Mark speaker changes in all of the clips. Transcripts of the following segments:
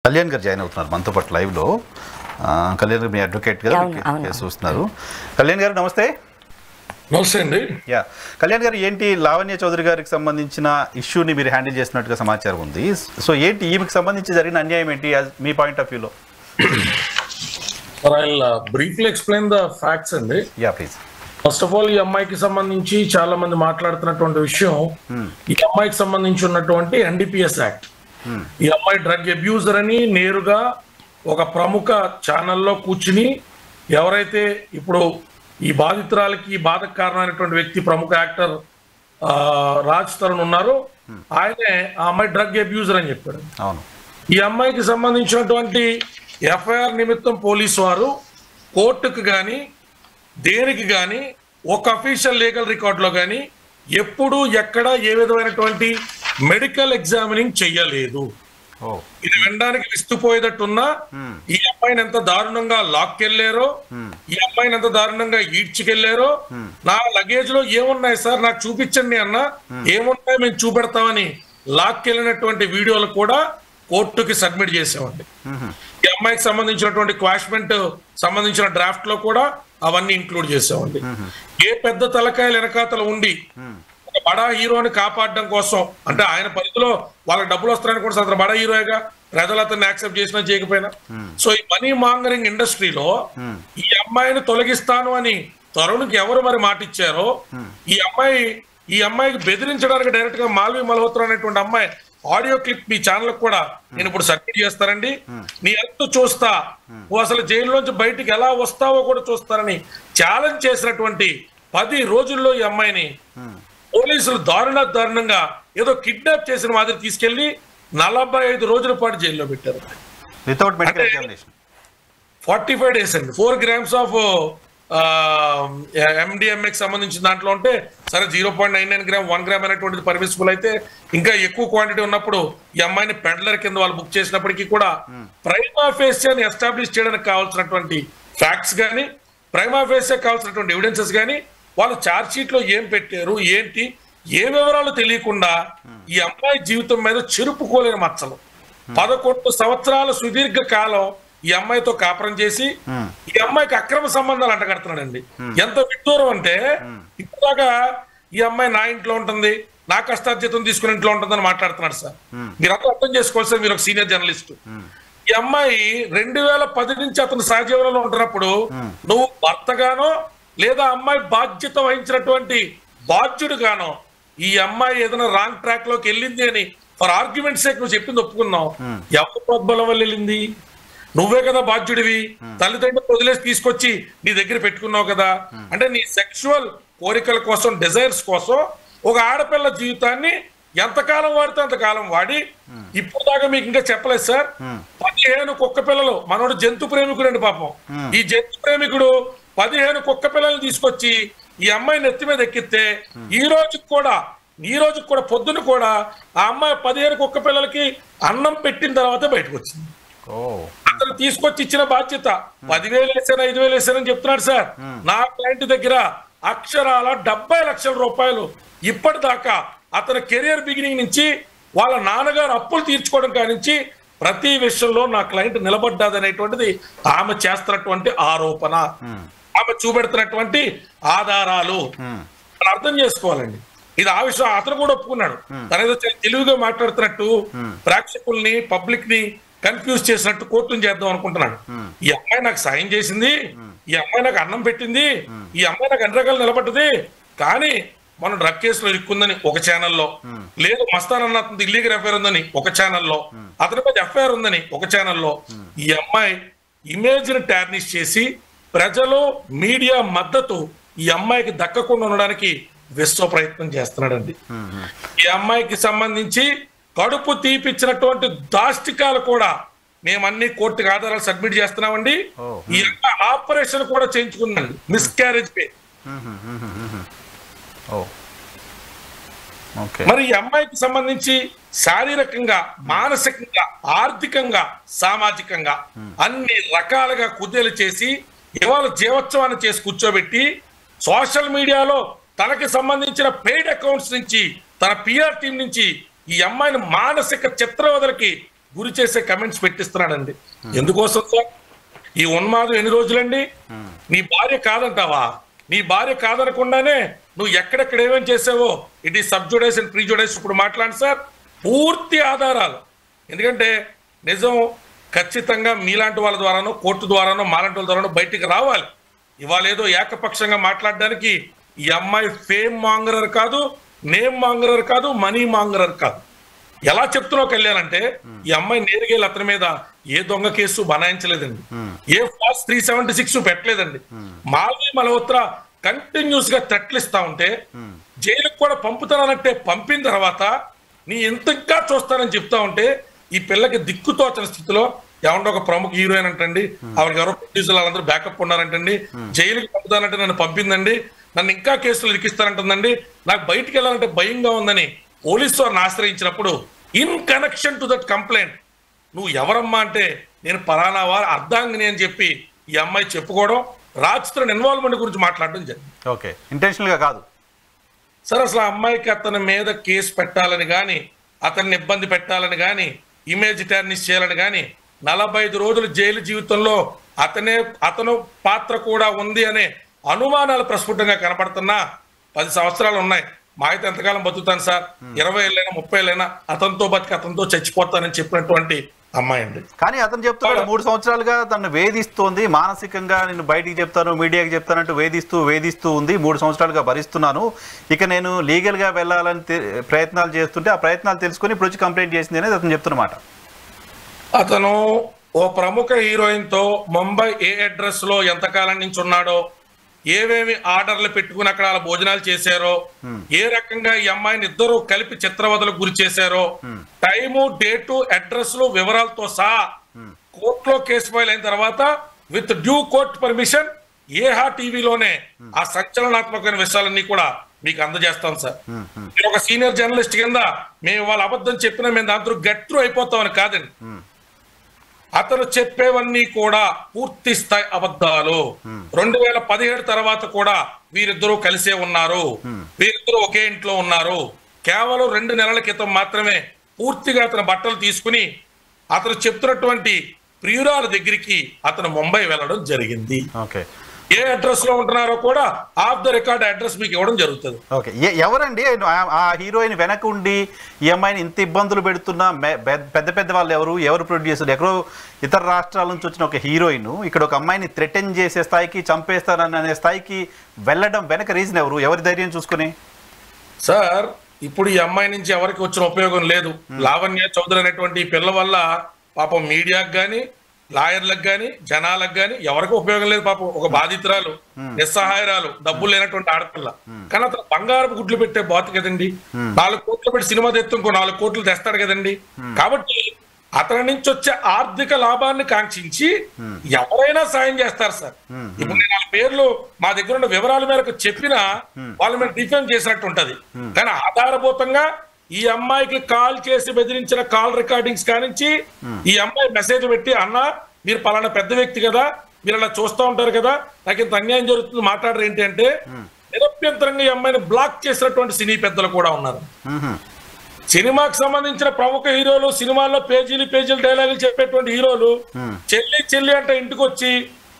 Speaker 1: కళ్యాణ్ గారు జాయిన్ అవుతున్నారు మనతో పాటు లైవ్లో. కళ్యాణ్ గారు మీ అడ్వకేట్ కదా, కేసు చూస్తున్నారు. కళ్యాణ్ గారు నమస్తే.
Speaker 2: నమస్తే అండి.
Speaker 1: యా కళ్యాణ్ గారు, ఏంటి లావణ్య చౌదరి గారికి సంబంధించిన ఇష్యూని మీరు హ్యాండిల్ చేసినట్టుగా సమాచారం ఉంది. సో ఏంటి ఈమెకి సంబంధించి జరిగిన అన్యాయం ఏంటి మీ పాయింట్ ఆఫ్ వ్యూలో?
Speaker 2: బ్రీఫ్లీ ఎక్స్ప్లెయిన్ ద ఫ్యాక్ట్స్ అండి.
Speaker 1: Yeah please.
Speaker 2: First of all, ఈ అమ్మాయికి సంబంధించి చాలా మంది మాట్లాడుతున్నటువంటి విషయం, ఈ అమ్మాయికి సంబంధించి ఉన్నటువంటి ఎన్డీపీఎస్ యాక్ట్. ఈ అమ్మాయి డ్రగ్ అబ్యూజర్ అని నేరుగా ఒక ప్రముఖ ఛానల్లో కూర్చుని, ఎవరైతే ఇప్పుడు ఈ బాధితురాలకి బాధకు కారణమైనటువంటి వ్యక్తి ప్రముఖ యాక్టర్ రాజ్ తరుణ్ ఉన్నారో, ఆయనే ఆ అమ్మాయి డ్రగ్ అబ్యూజర్ అని చెప్పాడు.
Speaker 1: అవును.
Speaker 2: ఈ అమ్మాయికి సంబంధించినటువంటి ఎఫ్ఐఆర్ నిమిత్తం పోలీసు వారు కోర్టుకు కానీ దేనికి కానీ ఒక అఫీషియల్ లీగల్ రికార్డులో కానీ ఎప్పుడు ఎక్కడ ఏ విధమైనటువంటి మెడికల్ ఎగ్జామినింగ్ చెయ్యలేదు. ఇది వినడానికి విస్తుపోయేటట్టున్నా, ఈ అమ్మాయిని ఎంత దారుణంగా లాక్కెళ్లారో, ఈ అమ్మాయిని ఎంత దారుణంగా ఈడ్చుకెళ్లారో, నా లగేజ్ లో ఏమున్నాయి సార్ నాకు చూపించండి అన్న, ఏమున్నాయి మేము చూపెడతామని లాక్కెళ్ళినటువంటి వీడియోలు కూడా కోర్టుకి సబ్మిట్ చేసామండి. ఈ అమ్మాయికి సంబంధించినటువంటి క్వాష్మెంట్ సంబంధించిన డ్రాఫ్ట్ లో కూడా అవన్నీ ఇంక్లూడ్ చేసామండి. ఏ పెద్ద తలకాయలు వెనకాతలు ఉండి ఒక బడా హీరోని కాపాడడం కోసం, అంటే ఆయన పరిధిలో వాళ్ళకి డబ్బులు వస్తారని కూడా అతను బడా హీరోగా ప్రజలు అతన్ని యాక్సెప్ట్ చేసినా చేయకపోయినా, సో ఈ మనీ మాంగరింగ్ ఇండస్ట్రీలో ఈ అమ్మాయిని తొలగిస్తాను అని తరుణ్కి ఎవరు మరి మాట ఇచ్చారో, ఈ అమ్మాయికి బెదిరించడానికి డైరెక్ట్ గా మాల్వి మల్హోత్రా అనేటువంటి అమ్మాయి ఆడియో క్లిప్ మీ ఛానల్ కూడా నేను ఇప్పుడు సబ్మిట్ చేస్తానండి. నీ ఎంత చూస్తా, నువ్వు అసలు జైల్లోంచి బయటికి ఎలా వస్తావో కూడా చూస్తానని ఛాలెంజ్ చేసినటువంటి 10 రోజుల్లో ఈ అమ్మాయిని పోలీసులు దారుణంగా ఏదో కిడ్నాప్ చేసిన మాదిరి తీసుకెళ్లి 45 రోజుల పాటు జైల్లో పెట్టారు.
Speaker 1: వితౌట్ మెడికల్ ఎగ్జామినేషన్
Speaker 2: 45 days అండి. 4 grams ఆఫ్ MDMA సంబంధించిన దాంట్లో ఉంటే సరే 0.99 గ్రామ్ 1 గ్రామ్ అనేటువంటిది పర్మిసిబుల్ అయితే, ఇంకా ఎక్కువ క్వాంటిటీ ఉన్నప్పుడు ఈ అమ్మాయిని పెడ్లర్ కింద వాళ్ళు బుక్ చేసినప్పటికీ కూడా ప్రైమా ఫేసియాని ఎస్టాబ్లిష్ చేయడానికి కావాల్సినటువంటి ఫ్యాక్ట్స్ కానీ, ప్రైమా ఫేసియా కావాల్సినటువంటి ఎవిడెన్సెస్ కానీ వాళ్ళు ఛార్జ్ షీట్ లో ఏం పెట్టారు ఏంటి ఏ వివరాలు తెలియకుండా ఈ అమ్మాయి జీవితం మీద చెరుపుకోలేని మచ్చలు 11 సంవత్సరాల సుదీర్ఘ కాలం ఈ అమ్మాయితో కాపురం చేసి ఈ అమ్మాయికి అక్రమ సంబంధాలు అంటగడుతున్నాడండి. ఎంత విడ్డూరం అంటే, ఇప్పుడుదాకా ఈ అమ్మాయి నా ఇంట్లో ఉంటుంది, నా కష్టార్జితం తీసుకుని ఇంట్లో ఉంటుందని మాట్లాడుతున్నాడు సార్. మీరు అంతా అర్థం చేసుకోవాలి సార్, మీరు ఒక సీనియర్ జర్నలిస్ట్. ఈ అమ్మాయి 2010 నుంచి అతను సహజీవనంలో ఉంటున్నప్పుడు నువ్వు భర్తగానో లేదా అమ్మాయి బాధ్యత వహించినటువంటి బాధ్యుడుగానో ఈ అమ్మాయి ఏదైనా రాంగ్ ట్రాక్ లోకి వెళ్ళింది అని ఫర్ ఆర్గ్యుమెంట్ సేక్ నువ్వు చెప్పింది ఒప్పుకున్నావు. ఎవరి ప్రోద్బలం వల్ల వెళ్ళింది? నువ్వే కదా బాధ్యుడివి. తల్లిదండ్రులు వదిలేసి తీసుకొచ్చి నీ దగ్గర పెట్టుకున్నావు కదా. అంటే నీ సెక్షువల్ కోరికల కోసం, డిజైర్స్ కోసం ఒక ఆడపిల్ల జీవితాన్ని ఎంతకాలం వాడితే అంతకాలం వాడి, ఇప్పుడు దాకా మీకు ఇంకా చెప్పలేదు సార్, 15 కుక్క పిల్లలు, మనోడు జంతు ప్రేమికుడు అండి పాపం. ఈ జంతు ప్రేమికుడు 15 కుక్క పిల్లల్ని తీసుకొచ్చి ఈ అమ్మాయి నెత్తి మీద ఎక్కిస్తే ఈ రోజుకి కూడా పొద్దున కూడా ఆ అమ్మాయి 15 కుక్క పిల్లలకి అన్నం పెట్టిన తర్వాత బయటకు వచ్చింది. అతను తీసుకొచ్చి ఇచ్చిన బాధ్యత 10,000 వేసాను 5,000 వేసానని చెప్తున్నాడు సార్. నా క్లయింట్ దగ్గర అక్షరాల 70 లక్షల రూపాయలు ఇప్పటిదాకా అతని కెరియర్ బిగినింగ్ నుంచి వాళ్ళ నాన్నగారు అప్పులు తీర్చుకోవడం కానించి ప్రతి విషయంలో నా క్లయింట్ నిలబడ్డాదనేటువంటిది ఆమె చేస్తున్నటువంటి ఆరోపణ, ఆమె చూపెడుతున్నటువంటి ఆధారాలు అర్థం చేసుకోవాలండి. ఇది ఆ విషయం అతను కూడా ఒప్పుకున్నాడు. తనేదో తెలివిగా మాట్లాడుతున్నట్టు ప్రేక్షకుల్ని పబ్లిక్ ని కన్ఫ్యూజ్ చేసినట్టు కోర్టును చేద్దాం అనుకుంటున్నాడు. ఈ అమ్మాయి నాకు సాయం చేసింది, ఈ అమ్మాయి నాకు అన్నం పెట్టింది, ఈ అమ్మాయి నాకు అన్ని రకాలు నిలబడ్డది, కానీ మనం డ్రగ్ కేసులో ఇరుక్కుందని ఒక ఛానల్లో, లేదు మస్తాన్ అన్న ఇల్లీగల్ ఎఫ్ఐఆర్ ఉందని ఒక ఛానల్లో, అతని మీద ఎఫ్ఐఆర్ ఉందని ఒక ఛానల్లో, ఈ అమ్మాయి ఇమేజ్ ని టార్నిష్ చేసి ప్రజలు మీడియా మద్దతు ఈ అమ్మాయికి దక్కకుండా ఉండడానికి విశ్వ ప్రయత్నం చేస్తున్నాడండి. ఈ అమ్మాయికి సంబంధించి కడుపు తీపిచ్చినటువంటి దాష్టికాలు కూడా మేమన్నీ కోర్టుకి ఆధారాలు సబ్మిట్ చేస్తున్నామండి. ఈ ఆపరేషన్ కూడా చేయించుకున్నాడు, మిస్క్యారేజ్ పే. మరి ఈ అమ్మాయికి సంబంధించి శారీరకంగా, మానసికంగా, ఆర్థికంగా, సామాజికంగా అన్ని రకాలుగా కుదేలు చేసి ఇవాళ జీవోత్సవాన్ని చేసి కూర్చోబెట్టి సోషల్ మీడియాలో తనకి సంబంధించిన పెయిడ్ అకౌంట్స్ నుంచి, తన పిఆర్ టీం నుంచి ఈ అమ్మాయిని మానసిక చిత్రవదలకి గురి చేసే కమెంట్స్ పెట్టిస్తున్నాడండి. ఎందుకోసం సార్ ఈ ఉన్మాదం ఎన్ని రోజులండి? నీ భార్య కాదంటావా? నీ భార్య కాదనకుండానే నువ్వు ఎక్కడెక్కడ ఏమేమి చేసావో ఇట్ ఈ సబ్జుడైస్ అండ్ ప్రీజుడైస్ ఇప్పుడు మాట్లాడి సార్ పూర్తి ఆధారాలు. ఎందుకంటే నిజం ఖచ్చితంగా మీలాంటి వాళ్ళ ద్వారానో కోర్టు ద్వారానో మాలాంటి వాళ్ళ ద్వారానో బయటికి రావాలి. ఇవాళ ఏదో ఏకపక్షంగా మాట్లాడడానికి ఈ అమ్మాయి ఫేమ్ మాంగరర్ కాదు, నేమ్ మాంగరర్ కాదు, మనీ మాంగరర్ కాదు. ఎలా చెప్తున్నావు కళ్యాణ్ అంటే ఈ అమ్మాయి నేరుగా అతని మీద ఏ దొంగ కేసు బనాయించలేదండి, ఏ ఫాల్స్ 376 పెట్టలేదండి. మాల్వి మల్హోత్రా కంటిన్యూస్ గా థ్రెట్లు ఇస్తా ఉంటే జైలుకు కూడా పంపుతానంటే పంపిన తర్వాత నీ ఎంతగా చూస్తానని చెప్తా ఉంటే ఈ పిల్లకి దిక్కుతోచని స్థితిలో ఏమంటే ఒక ప్రముఖ హీరోయిన్ అంటండి, ఆవిడకి ఎవరో ప్రొడ్యూసర్లు వాళ్ళందరూ బ్యాకప్ ఉన్నారంటండి, జైలుకి పంపుతానంటే నన్ను పంపిందండి, నన్ను ఇంకా కేసులు ఇరికిస్తానంటుందండి, నాకు బయటికి వెళ్ళాలంటే భయంగా ఉందని పోలీసు వారిని ఆశ్రయించినప్పుడు in connection to that complaint నువ్వు ఎవరమ్మా అంటే నేను పలానా వారు అర్ధాంగిని అని చెప్పి ఈ అమ్మాయి చెప్పుకోవడం, రాజ్తరుణ్ ఇన్వాల్వ్మెంట్ గురించి మాట్లాడడం జరిగింది.
Speaker 1: ఓకే, ఇంటెన్షనల్ గా కాదు
Speaker 2: సార్. అసలు ఆ అమ్మాయికి అతని మీద కేసు పెట్టాలని కానీ అతన్ని ఇబ్బంది పెట్టాలని కానీ ఇమేజ్ టార్నిష్ చేయాలని కానీ 45 రోజులు జైలు జీవితంలో అతను పాత్ర కూడా ఉంది అనే అనుమానాలు ప్రస్ఫుటంగా కనపడుతున్నా 10 సంవత్సరాలు ఉన్నాయి. మా అయితే ఎంతకాలం బతుకుతాను సార్, 20 ఏళ్ళైనా 30 ఏళ్ళైనా అతనితో బతికి అతనితో చచ్చిపోతానని చెప్పినటువంటి అమ్మాయి అండి.
Speaker 1: కానీ అతను చెప్తున్నాడు 3 సంవత్సరాలుగా తను వేధిస్తోంది, మానసికంగా నేను బయటికి చెప్తాను మీడియాకి చెప్తానంటూ వేధిస్తూ ఉంది, 3 సంవత్సరాలుగా భరిస్తున్నాను, ఇక నేను లీగల్ గా వెళ్ళాలని ప్రయత్నాలు చేస్తుంటే ఆ ప్రయత్నాలు తెలుసుకొని ఇప్పుడు వచ్చి కంప్లైంట్ చేసింది అనేది అతను చెప్తున్నమాట.
Speaker 2: అతను ఓ ప్రముఖ హీరోయిన్ తో ముంబై ఏ అడ్రస్ లో ఎంతకాలం నుంచి ఉన్నాడో, ఏవేమి ఆర్డర్లు పెట్టుకుని అక్కడ వాళ్ళ భోజనాలు చేశారో, ఏ రకంగా ఈ అమ్మాయిని ఇద్దరు కలిపి చిత్రవదలకు గురి చేశారో, టైము డేటు అడ్రస్లు వివరాలతో సహా కోర్టులో కేసు ఫైల్ అయిన తర్వాత విత్ డ్యూ కోర్ట్ పర్మిషన్ ఏహా టీవీలోనే ఆ సంచలనాత్మకమైన విషయాలన్నీ కూడా మీకు అందజేస్తాం సార్. మీరు ఒక సీనియర్ జర్నలిస్ట్ కింద మేము వాళ్ళ అబద్ధం చెప్పినా మేము దాంతో గట్టు అయిపోతామని కాదండి. అతను చెప్పేవన్నీ కూడా పూర్తి స్థాయి అబద్ధాలు. 2017 తర్వాత కూడా వీరిద్దరూ కలిసే ఉన్నారు, వీరిద్దరూ ఒకే ఇంట్లో ఉన్నారు. కేవలం 2 నెలల క్రితం మాత్రమే పూర్తిగా అతని బట్టలు తీసుకుని అతను చెప్తున్నటువంటి ప్రియురాల దగ్గరికి అతను ముంబై వెళ్ళడం జరిగింది. ఏ అడ్రస్ లో ఉంటున్నారో కూడా ఆఫ్ ద రికార్డ్ అడ్రస్ మీకు ఇవ్వడం జరుగుతుంది.
Speaker 1: ఓకే, ఎవరండి ఆ హీరోయిన్ వెనక ఉండి ఈ అమ్మాయిని ఇంత ఇబ్బందులు పెడుతున్న పెద్ద వాళ్ళు ఎవరు ప్రొడ్యూసర్? ఎక్కడో ఇతర రాష్ట్రాల నుంచి వచ్చిన ఒక హీరోయిన్ ఇక్కడ ఒక అమ్మాయిని థ్రెటన్ చేసే స్థాయికి, చంపేస్తారనే స్థాయికి వెళ్ళడం వెనక రీజన్ ఎవరి ధైర్యం చూసుకుని?
Speaker 2: సార్ ఇప్పుడు ఈ అమ్మాయి నుంచి ఎవరికి వచ్చిన ఉపయోగం లేదు. లావణ్య చౌదరి అనేటువంటి పిల్ల వల్ల పాపం మీడియాకు గాని లాయర్లకు గాని జనాలకు గాని ఎవరికి ఉపయోగం లేదు. పాపం ఒక బాధితురాలు, నిస్సహాయరాలు, డబ్బులు లేనటువంటి ఆడపిల్ల. కానీ అతను బంగారపు గుడ్లు పెట్టే బాతు కదండి. 4 కోట్లు పెట్టి సినిమా తెస్తూ ఇంకో 4 కోట్లు తెస్తాడు కదండి. కాబట్టి అతని నుంచి వచ్చే ఆర్థిక లాభాన్ని కాంక్షించి ఎవరైనా సాయం చేస్తారు సార్. ఇప్పుడు నేను వాళ్ళ పేర్లు మా దగ్గర ఉన్న వివరాల మేరకు చెప్పినా వాళ్ళ మీద డిఫెండ్ చేసినట్టు ఉంటది. కానీ ఆధారభూతంగా ఈ అమ్మాయికి కాల్ చేసి బెదిరించిన కాల్ రికార్డింగ్స్ కానించి ఈ అమ్మాయి మెసేజ్ పెట్టి, అన్న మీరు పలానా పెద్ద వ్యక్తి కదా, మీరు అలా చూస్తూ ఉంటారు కదా, నాకు ఇంత అన్యాయం జరుగుతుంది మాట్లాడరు ఏంటి అంటే నిరభ్యంతరంగా ఈ అమ్మాయిని బ్లాక్ చేసినటువంటి సినీ పెద్దలు కూడా ఉన్నారు. సినిమాకి సంబంధించిన ప్రముఖ హీరోలు, సినిమాల్లో పేజీలు డైలాగులు చెప్పేటువంటి హీరోలు చెల్లి అంటే ఇంటికి వచ్చి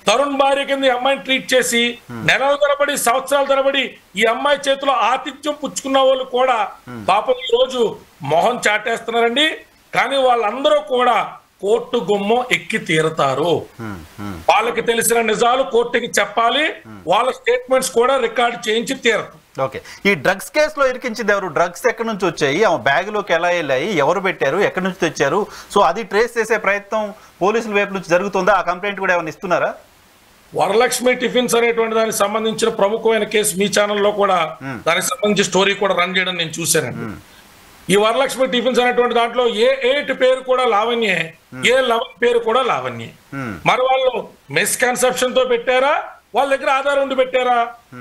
Speaker 2: తరుణ్ భార్య కింద ఈ అమ్మాయిని ట్రీట్ చేసి నెలల తరబడి సంవత్సరాల తరబడి ఈ అమ్మాయి చేతిలో ఆతిథ్యం పుచ్చుకున్న వాళ్ళు కూడా పాపం ఈ రోజు మొహం చాటేస్తున్నారండి. కానీ వాళ్ళందరూ కూడా కోర్టు గుమ్మం ఎక్కి తీరుతారు. వాళ్ళకి తెలిసిన నిజాలు కోర్టుకి చెప్పాలి, వాళ్ళ స్టేట్మెంట్స్ కూడా రికార్డ్ చేయించి తీరుతారు.
Speaker 1: ఓకే, ఈ డ్రగ్స్ కేసులో ఇరికించింది ఎవరు? డ్రగ్స్ ఎక్కడి నుంచి వచ్చాయి, ఆమె బ్యాగ్లోకి ఎలా వెళ్ళాయి, ఎవరు పెట్టారు, ఎక్కడి నుంచి తెచ్చారు? సో అది ట్రేస్ చేసే ప్రయత్నం పోలీసుల వైపు నుంచి జరుగుతుందా? ఆ కంప్లైంట్ కూడా ఏమైనా ఇస్తున్నారా?
Speaker 2: వరలక్ష్మి టిఫిన్స్ అనేటువంటి దానికి సంబంధించిన ప్రముఖమైన కేసు మీ ఛానల్లో కూడా దానికి సంబంధించి స్టోరీ కూడా రన్ చేయడం నేను చూశానండి. ఈ వరలక్ష్మి టిఫిన్స్ అనేటువంటి దాంట్లో ఏ8 పేరు కూడా లావణ్యే, ఏ11 పేరు కూడా లావణ్యే. మరి వాళ్ళు మిస్కన్సెప్షన్ తో పెట్టారా, వాళ్ళ దగ్గర ఆధారం ఉండి పెట్టారా?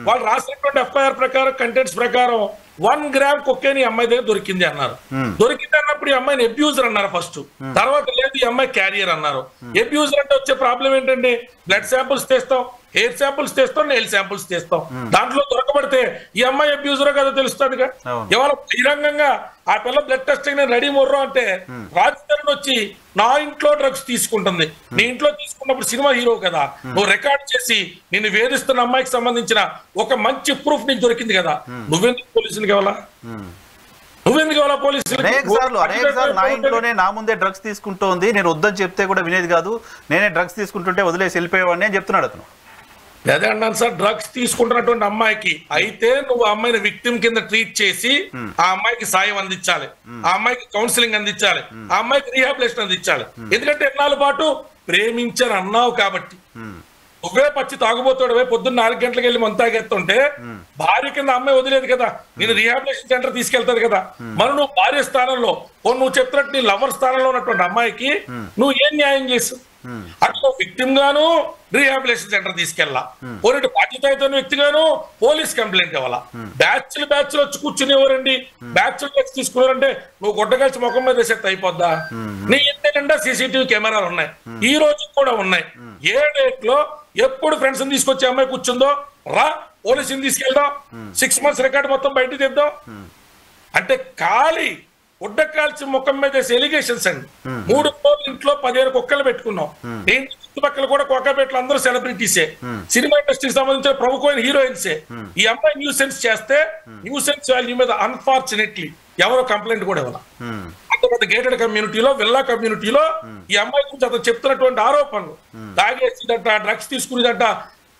Speaker 2: వాళ్ళు రాసినటువంటి ఎఫ్ఐఆర్ ప్రకారం కంటెంట్స్ ప్రకారం 1 గ్రామ్ కొకేన్ ఈ అమ్మాయి దగ్గర దొరికింది అన్నారు. దొరికింది అన్నప్పుడు ఈ అమ్మాయిని అబ్యూజర్ అన్నారు ఫస్ట్, తర్వాత లేదు ఈ అమ్మాయి క్యారియర్ అన్నారు. అబ్యూజర్ అంటే వచ్చే ప్రాబ్లం ఏంటంటే బ్లడ్ శాంపుల్స్ తెస్తాం, హెయిర్ శాంపుల్స్ తెస్తాం, నెయిల్ శాంపుల్స్ తెస్తాం. దాంట్లో దొరకబడితే ఈ అమ్మాయి అబ్యూజరో కదా తెలుస్తుందిగా. ఎవరు బహిరంగంగా ఆ పిల్ల బ్లడ్ టెస్ట్ నేను రెడీ మొర్రో అంటే రాజధాని వచ్చి నా ఇంట్లో డ్రగ్స్ తీసుకుంటుంది, నీ ఇంట్లో తీసుకున్నప్పుడు సినిమా హీరో కదా, నువ్వు రికార్డ్ చేసి నిన్ను వేధిస్తున్న అమ్మాయికి సంబంధించిన ఒక మంచి ప్రూఫ్ నీకు దొరికింది కదా, నువ్వెందుకు పోలీసులకు ఇవ్వాలా? నువ్వెందుకు ఇవ్వాలా పోలీసులు?
Speaker 1: అనేక సార్లు నా ఇంట్లోనే నా ముందే డ్రగ్స్ తీసుకుంటోంది, నేను వద్దని చెప్తే కూడా వినేది కాదు, నేనే డ్రగ్స్ తీసుకుంటుంటే వదిలేసి వెళ్ళిపోయేవాడిని అని చెప్తున్నాడు అతను.
Speaker 2: అదే అన్నాను సార్, డ్రగ్స్ తీసుకుంటున్నటువంటి అమ్మాయికి అయితే నువ్వు ఆ అమ్మాయిని విక్టిమ్ కింద ట్రీట్ చేసి ఆ అమ్మాయికి సాయం అందించాలి, ఆ అమ్మాయికి కౌన్సిలింగ్ అందించాలి, ఆ అమ్మాయికి రీహాబిలేషన్ అందించాలి. ఎందుకంటే ఎన్నాళ్ళ పాటు ప్రేమించని అన్నావు కాబట్టి. నువ్వే పచ్చి తాగుబోతాడు, పొద్దున్న 4 గంటలకు వెళ్ళి మంత తాగేస్తుంటే భార్య కింద అమ్మాయి వదిలేదు కదా, నేను రీహాబిలేషన్ సెంటర్ తీసుకెళ్తారు కదా. మరి నువ్వు భార్య స్థానంలో నువ్వు చెప్తున్నట్టు నీ లవర్ స్థానంలో ఉన్నటువంటి అమ్మాయికి నువ్వు ఏం న్యాయం చేస్తావు? అటు విక్టిమ్ గాను రీహాబిలేషన్ సెంటర్ తీసుకెళ్ళా, పోనీ బాధ్యత వ్యక్తిగాను పోలీస్ కంప్లైంట్ ఇవ్వాలా. బ్యాచ్లు వచ్చి కూర్చునేవారండి, బ్యాచ్లు వచ్చి తీసుకున్నారంటే నువ్వు గుడ్డగలిసి ముఖం మీద సెట్ అయిపోద్దా? నీ ఇంటి నిండా సీసీటీవీ కెమెరాలు ఉన్నాయి, ఈ రోజు కూడా ఉన్నాయి. ఏ డేట్ లో ఎప్పుడు ఫ్రెండ్స్ తీసుకొచ్చి అమ్మాయి కూర్చుందో రా పోలీసుని తీసుకెళ్దాం, 6 months రికార్డు మొత్తం బయటకు తెద్దాం అంటే ఖాళీ గుడ్డ కాల్చి ముఖం మీద ఎలిగేషన్స్ అండి. 3 రోజులు ఇంట్లో 15 కుక్కలు పెట్టుకున్నాం. ఏంటి చుట్టుపక్కల కూడా కుక్కపేటలు అందరూ సెలబ్రిటీసే, సినిమా ఇండస్ట్రీకి సంబంధించిన ప్రముఖమైన హీరోయిన్సే. ఈ అమ్మాయి న్యూసెన్స్ చేస్తే న్యూసెన్స్ వాల్యూ మీద అన్ఫార్చునేట్లీ ఎవరో కంప్లైంట్ కూడా ఇవ్వాలి. అంత పెద్ద గేటెడ్ కమ్యూనిటీలో, విల్లా కమ్యూనిటీలో ఈ అమ్మాయి గురించి అతను చెప్తున్నటువంటి ఆరోపణలు, తాగేసిందట, డ్రగ్స్ తీసుకునేదంట.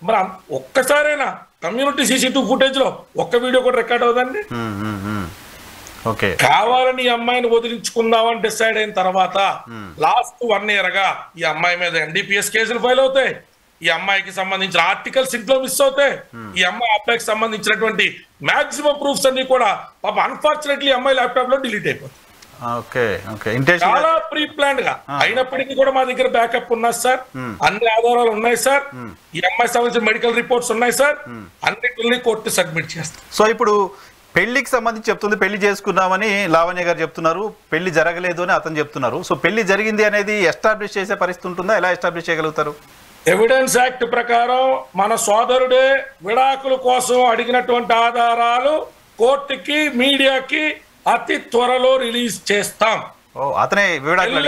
Speaker 2: మరి ఒక్కసారైనా కమ్యూనిటీ సీసీటీవీ ఫుటేజ్ లో ఒక్క వీడియో కూడా రికార్డ్ అవుదండి? కావాలని ఈ అమ్మాయిని వదిలించుకుందామని డిసైడ్ అయిన తర్వాత లాస్ట్ 1 year గా ఈ అమ్మాయి మీద NDPS కేసులు ఫైల్ అవుతాయి, ఈ అమ్మాయికి సంబంధించిన ఆర్టికల్స్ ఇంట్లో మిస్ అవుతాయి, ఈ అమ్మాయి అబ్బాయికి సంబంధించినటువంటి మాక్సిమం ప్రూఫ్స్ అన్ని కూడా పాప అన్ఫార్చునేట్లీ అమ్మాయి ల్యాప్టాప్ లో డిలీట్ అయిపోతాయి. చాలా ప్రీ ప్లాన్ గా అయినప్పటికీ కూడా మా దగ్గర బ్యాకప్ ఉన్నది సార్, అన్ని ఆధారాలు ఉన్నాయి సార్, ఈ అమ్మాయి సంబంధించిన మెడికల్ రిపోర్ట్స్ ఉన్నాయి సార్, అన్నిటిని కోర్టు సబ్మిట్ చేస్తాం.
Speaker 1: సో ఇప్పుడు పెళ్లికి సంబంధించి చెప్తుంది, పెళ్లి చేసుకున్నామని లావణ్య గారు చెప్తున్నారు, పెళ్లి జరగలేదు అని అతను చెప్తున్నారు. సో పెళ్లి జరిగింది అనేది ఎస్టాబ్లిష్ చేసే పరిస్థితి ఉంటుందా? ఎలా ఎస్టాబ్లిష్ చేయగలుగుతారు?
Speaker 2: ఎవిడెన్స్ యాక్ట్ ప్రకారం మన సోదరుడే విడాకుల కోసం అడిగినటువంటి ఆధారాలు కోర్టుకి, మీడియాకి అతి త్వరలో రిలీజ్ చేస్తాం.
Speaker 1: అతనే విడాకులు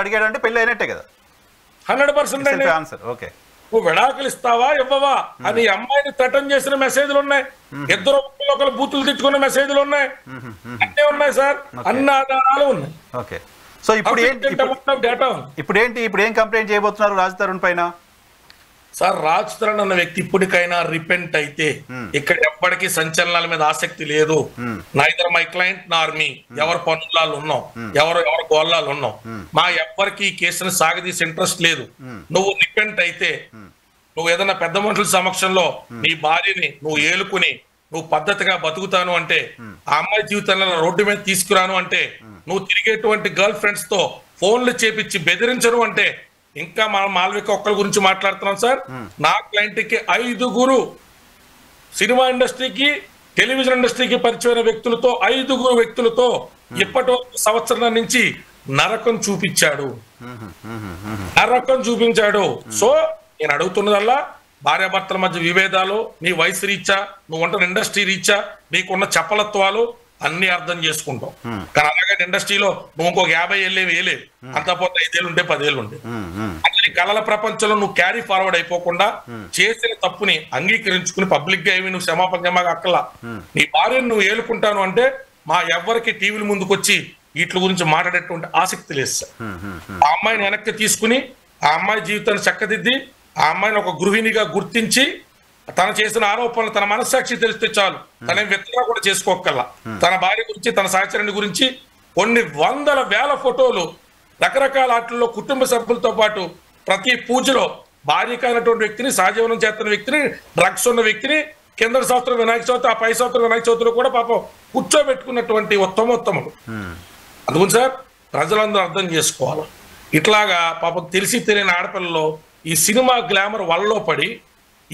Speaker 1: అడిగాడంటే పెళ్లి అయినట్టే కదా?
Speaker 2: 100% అండి. నువ్వు విడాకులు ఇస్తావా ఇవ్వవా అని అమ్మాయిని థ్రెటన్ చేసిన మెసేజ్లు ఉన్నాయి, ఇద్దరు ఒకరు బూతులు తిట్టుకున్న మెసేజ్లు ఉన్నాయి, అన్నీ ఉన్నాయి సార్, అన్ని ఆధారాలు ఉన్నాయి.
Speaker 1: సో ఇప్పుడు ఏం కంప్లైంట్ చేయబోతున్నారు రాజ్ తరుణ్ పైన?
Speaker 2: సార్ రాజ్ తరుణ్ అన్న వ్యక్తి ఇప్పటికైనా రిపెంట్ అయితే ఇక్కడ ఎప్పటికీ సంచలనాల మీద ఆసక్తి లేదు. నైదర్ మై క్లయింట్ నార్ మీ, ఎవరు పనులాలు ఉన్నాం, ఎవరు గోళ్ళాలు ఉన్నాం, మా ఎవ్వరికి ఈ కేసును సాగదీసే ఇంట్రెస్ట్ లేదు. నువ్వు రిపెంట్ అయితే, నువ్వు ఏదైనా పెద్ద మనుషుల సమక్షంలో నీ భార్యని నువ్వు ఏలుకుని నువ్వు పద్ధతిగా బతుకుతాను అంటే, ఆ అమ్మాయి జీవితంలో రోడ్డు మీద తీసుకురాను అంటే, నువ్వు తిరిగేటువంటి గర్ల్ ఫ్రెండ్స్ తో ఫోన్లు చేపించి బెదిరించను అంటే, ఇంకా మనం మాల్విక ఒక్కరి గురించి మాట్లాడుతున్నాం సార్. నా క్లయింట్ కి 5 సినిమా ఇండస్ట్రీకి, టెలివిజన్ ఇండస్ట్రీకి పరిచయమైన వ్యక్తులతో, 5 వ్యక్తులతో ఇప్పటి సంవత్సరం నుంచి నరకం చూపించాడు. సో నేను అడుగుతున్నదల్లా, భార్యాభర్తల మధ్య విభేదాలు, నీ వయసు రీచా, నువ్వు ఉంటున్న ఇండస్ట్రీ రీచా, నీకున్న చపలత్వాలు అన్ని అర్థం చేసుకుంటాం. కానీ అలాగే ఇండస్ట్రీలో నువ్వు ఇంకొక 50 ఏళ్ళు వేయలేదు, అంతా పోతే 5 ఏళ్ళు ఉంటే 10 ఏళ్ళు ఉంటే. అసలు కళల ప్రపంచంలో నువ్వు క్యారీ ఫార్వర్డ్ అయిపోకుండా చేసిన తప్పుని అంగీకరించుకుని పబ్లిక్ గా ఏమి నువ్వు క్షమాపణ అక్కలా నీ భార్యను నువ్వు ఏలుకుంటాను అంటే, మా ఎవ్వరికి టీవీల ముందుకు వచ్చి వీటి గురించి మాట్లాడేటువంటి ఆసక్తి లేదు సార్. ఆ అమ్మాయిని వెనక్కి తీసుకుని ఆ అమ్మాయి జీవితాన్ని చక్కదిద్ది, ఆ అమ్మాయిని ఒక గృహిణిగా గుర్తించి, తను చేసిన ఆరోపణలు తన మనస్సాక్షి తెలిస్తే చాలు, తన వ్యక్తిగా కూడా చేసుకోగల, తన భార్య గురించి, తన సహచరుని గురించి కొన్ని 100,000 ఫోటోలు రకరకాల ఆటల్లో కుటుంబ సభ్యులతో పాటు ప్రతి పూజలో భార్యకి అయినటువంటి వ్యక్తిని, సహజీవనం చేస్తున్న వ్యక్తిని, డ్రగ్స్ ఉన్న వ్యక్తిని, కింద సంవత్సరం వినాయక చవితి, ఆ పై సంవత్సరం వినాయక చవితిలో కూడా పాపం కూర్చోబెట్టుకున్నటువంటి ఉత్తమోత్తములు. అందుకని సార్ ప్రజలందరూ అర్థం చేసుకోవాలి, ఇట్లాగా పాపం తెలిసి తెలియని ఆడపిల్లలో ఈ సినిమా గ్లామర్ వలలో పడి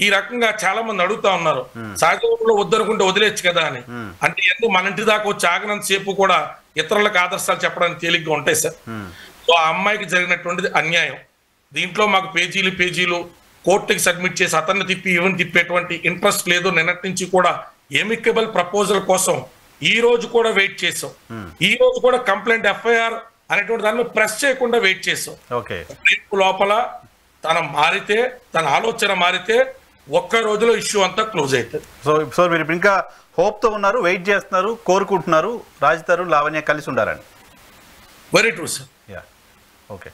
Speaker 2: ఈ రకంగా చాలా మంది అడుగుతా ఉన్నారు సహజంలో వద్దనుకుంటే వదిలేచ్చు కదా అని. అంటే ఇవన్నీ మన ఇంటి దాకా వచ్చి ఆగినంత సేపు కూడా ఇతరులకు ఆదర్శాలు చెప్పడానికి తేలిగ్గా ఉంటాయి సార్. సో ఆ అమ్మాయికి జరిగినటువంటిది అన్యాయం. దీంట్లో మాకు పేజీలు కోర్టుకి సబ్మిట్ చేసి అతన్ని తిప్పి ఈవెన్ తిప్పేటువంటి ఇంట్రెస్ట్ లేదు. నిన్నటి నుంచి కూడా ఎమికబుల్ ప్రపోజల్ కోసం ఈ రోజు కూడా వెయిట్ చేసాం. ఈ రోజు కూడా కంప్లైంట్ ఎఫ్ఐఆర్ అనేటువంటి దాన్ని ప్రెస్ చేయకుండా వెయిట్ చేసాం. రేపు లోపల తన ఆలోచన మారితే ఒక్క రోజులో ఇష్యూ అంతా క్లోజ్ అవుతుంది.
Speaker 1: సో మీరు ఇంకా హోప్ తో ఉన్నారు, వెయిట్ చేస్తున్నారు, కోరుకుంటున్నారు రాజ్ తరుణ్ లావణ్య కలిసి ఉండాలని.
Speaker 2: Very true sir.
Speaker 1: ఓకే.